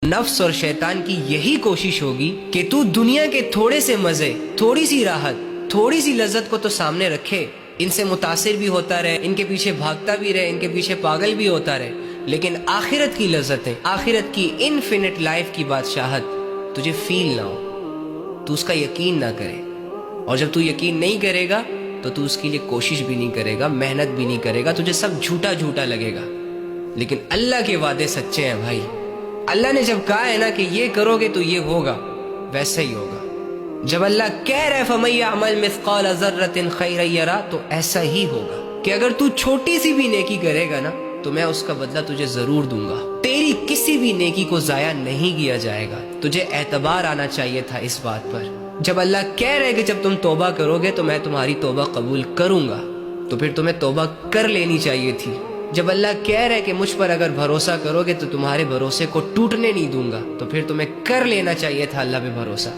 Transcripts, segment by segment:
नफ्स और शैतान की यही कोशिश होगी कि तू दुनिया के थोड़े से मजे, थोड़ी सी राहत, थोड़ी सी लज्जत को तो सामने रखे, इनसे मुतासिर भी होता रहे, इनके पीछे भागता भी रहे, इनके पीछे पागल भी होता रहे, लेकिन आखिरत की लज्जतें, आखिरत की इनफिनिट लाइफ की बादशाहत तुझे फील ना हो, तू उसका यकीन ना करे। और जब तू यकीन नहीं करेगा तो तू उसके लिए कोशिश भी नहीं करेगा, मेहनत भी नहीं करेगा, तुझे सब झूठा झूठा लगेगा। लेकिन अल्लाह के वादे सच्चे हैं भाई। अल्लाह ने जब कहा है ना कि ये करोगे तो ये होगा, वैसा ही होगा। जब अल्लाह कह रहा है फमन यअमल मिस्काल ज़र्रतिन खैरन यरा, तो ऐसा ही होगा कि अगर तू छोटी सी भी नेकी करेगा ना तो मैं उसका बदला तुझे जरूर दूंगा। तेरी किसी भी नेकी को जाया नहीं किया जाएगा। तुझे एतबार आना चाहिए था इस बात पर। जब अल्लाह कह रहे कि जब तुम तौबा करोगे तो मैं तुम्हारी तौबा कबूल करूंगा, तो फिर तुम्हें तौबा कर लेनी चाहिए थी। जब अल्लाह कह रहे कि मुझ पर अगर भरोसा करोगे तो तुम्हारे भरोसे को टूटने नहीं दूंगा, तो फिर तुम्हें कर लेना चाहिए था अल्लाह पे भरोसा।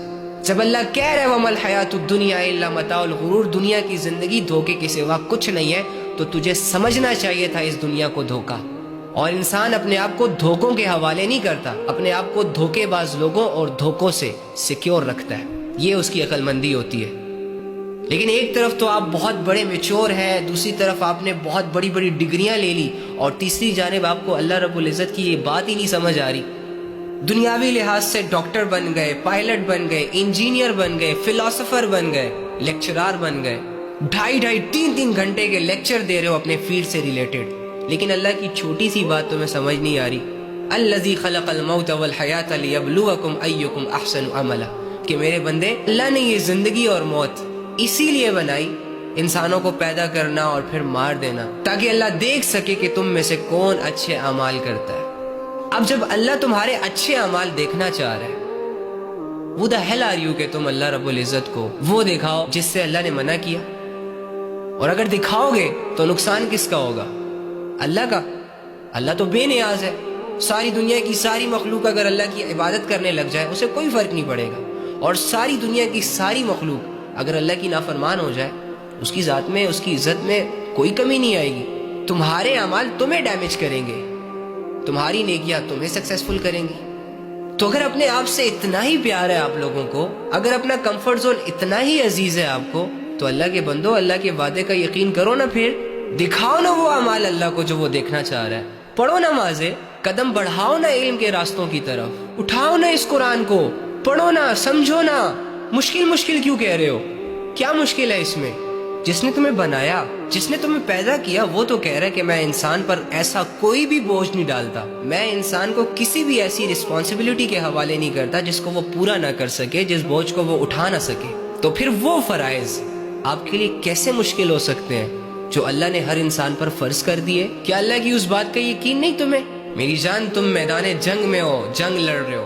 जब अल्लाह कह रहे वमल हयातुद दुनिया इल्ला मताउल गुरूर, दुनिया की जिंदगी धोखे के सिवा कुछ नहीं है, तो तुझे समझना चाहिए था इस दुनिया को धोखा। और इंसान अपने आप को धोखों के हवाले नहीं करता, अपने आप को धोखेबाज लोगों और धोखों से सिक्योर रखता है। ये उसकी अक्लमंदी होती है। लेकिन एक तरफ तो आप बहुत बड़े मैच्योर हैं, दूसरी तरफ आपने बहुत बड़ी बड़ी डिग्रियां ले ली, और तीसरी जानिब आपको अल्लाह रब्बुल इज़्ज़त की ये बात ही नहीं समझ आ रही। दुनियावी लिहाज से डॉक्टर बन गए, पायलट बन गए, इंजीनियर बन गए, फिलोसोफर बन गए, लेक्चरार बन गए, 2.5-3 घंटे के लेक्चर दे रहे हो अपने फील्ड से रिलेटेड, लेकिन अल्लाह की छोटी सी बात तुम्हें समझ नहीं आ रही। अल्लज़ी खलक़ल मौत वल हयात लियब्लुवकुम अय्युकुम अहसनु अमला, कि मेरे बंदे, अल्लाह ने ये जिंदगी और मौत इसीलिए बनाई, इंसानों को पैदा करना और फिर मार देना, ताकि अल्लाह देख सके कि तुम में से कौन अच्छे अमाल करता है। अब जब अल्लाह तुम्हारे अच्छे अमाल देखना चाह रहा है, वो द हेल आर यू कि तुम अल्लाह रब्बुल इज़्ज़त को वो दिखाओ जिससे अल्लाह ने मना किया। और अगर दिखाओगे तो नुकसान किसका होगा? अल्लाह का। अल्लाह तो बेनियाज है। सारी दुनिया की सारी मखलूक अगर अल्लाह की इबादत करने लग जाए उसे कोई फर्क नहीं पड़ेगा, और सारी दुनिया की सारी मखलूक अगर अल्लाह की नाफरमान हो जाए, उसकी ज़ात में, उसकी इज्जत में कोई कमी नहीं आएगी। तुम्हारे अमाल तुम्हें डैमेज करेंगे, तुम्हारी नेकियां तुम्हें सक्सेसफुल करेंगी। तो अगर अपने आप से इतना ही प्यार है आप लोगों को, अगर अपना कंफर्ट जोन इतना ही अजीज है आपको, तो अल्लाह के बंदो, अल्लाह के वादे का यकीन करो ना, फिर दिखाओ ना वो अमाल अल्लाह को जो वो देखना चाह रहा है। पढ़ो नमाज़ें, कदम बढ़ाओ ना इल्म के रास्तों की तरफ, उठाओ ना इस कुरान को, पढ़ो ना, समझो ना। मुश्किल मुश्किल क्यों कह रहे हो? क्या मुश्किल है इसमें? जिसने तुम्हें बनाया, जिसने तुम्हें पैदा किया, वो तो कह रहा है कि मैं इंसान पर ऐसा कोई भी बोझ नहीं डालता, मैं इंसान को किसी भी ऐसी रिस्पॉन्सिबिलिटी के हवाले नहीं करता जिसको वो पूरा ना कर सके, जिस बोझ को वो उठा ना सके। तो फिर वो फराइज आपके लिए कैसे मुश्किल हो सकते हैं जो अल्लाह ने हर इंसान पर फर्ज कर दिए? क्या अल्लाह की उस बात का यकीन नहीं तुम्हें? मेरी जान, तुम मैदान जंग में हो, जंग लड़ रहे हो,